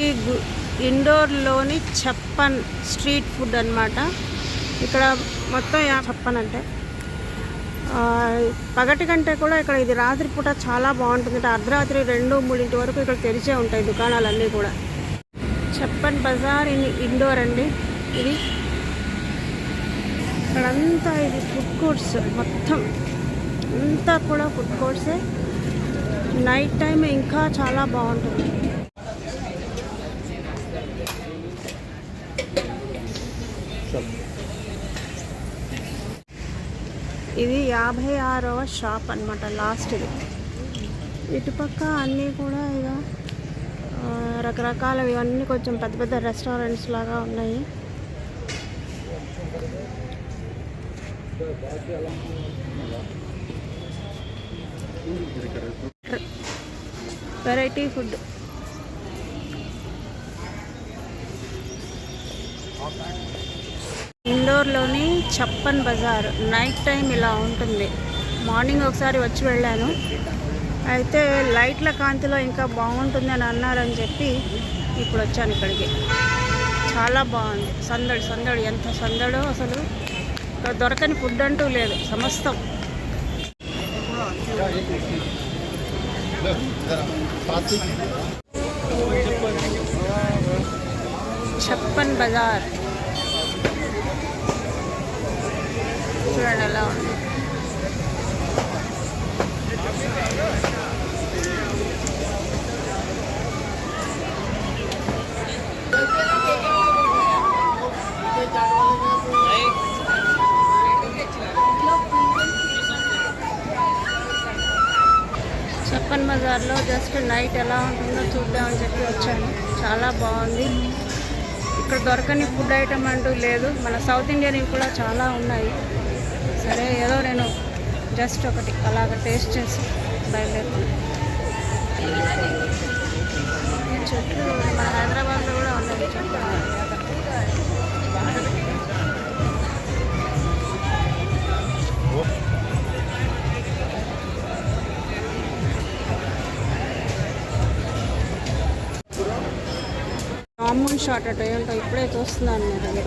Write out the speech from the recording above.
ఈ ఇండోర్లోని ఛప్పన్ street food అన్నమాట. ఇక్కడ మొత్తం ఛప్పన్ అంటే పగటి కంటే కూడా ఇక్కడ ఇది రాత్రిపూట చాలా బాగుంటుంది. అర్ధరాత్రి 2-3 వరకు ఇక్కడ తెరిచే ఉంటాయి దుకాణాలన్నీ కూడా. ఛప్పన్ బజార్ ఇండోర్ అండి. ఇది ఇక్కడంతా ఇది ఫుడ్ కోర్ట్స్, మొత్తం అంతా కూడా ఫుడ్ కోర్ట్సే. నైట్ టైం ఇంకా చాలా బాగుంటుంది. ఇది 56వ షాప్ అన్నమాట, లాస్ట్. ఇది ఇటుపక్క అన్నీ కూడా ఇక రకరకాలవి ఇవన్నీ కొంచెం పెద్ద పెద్ద రెస్టారెంట్స్ లాగా ఉన్నాయి. Variety food. ఇండోర్లోని ఛప్పన్ బజార్ నైట్ టైం ఇలా ఉంటుంది. మార్నింగ్ ఒకసారి వచ్చి వెళ్ళాను, అయితే లైట్ల కాంతిలో ఇంకా బాగుంటుంది అని అన్నారని చెప్పి ఇప్పుడు వచ్చాను ఇక్కడికి. చాలా బాగుంది. సందడి సందడి, ఎంత సందడో అసలు. ఇక్కడ దొరకని ఫుడ్ అంటూ లేదు, సమస్తం. ఛప్పన్ బజార్ చూడండి ఎలా ఉంది. ఛప్పన్ బజార్లో జస్ట్ నైట్ ఎలా ఉంటుందో చూద్దామని చెప్పి వచ్చాను. చాలా బాగుంది. ఇక్కడ దొరకని ఫుడ్ ఐటమ్ అంటూ లేదు. మన సౌత్ ఇండియన్ కూడా చాలా ఉన్నాయి. సరే ఏదో నేను జస్ట్ ఒకటి అలాగ టేస్ట్ చేసి బయలుదేరుతున్నాను. చెట్లు మన హైదరాబాద్లో కూడా ఉన్నాయి చెట్లు. మామూలు షార్ట్ అట ఏంటో ఇప్పుడే చూస్తున్నాను నేను.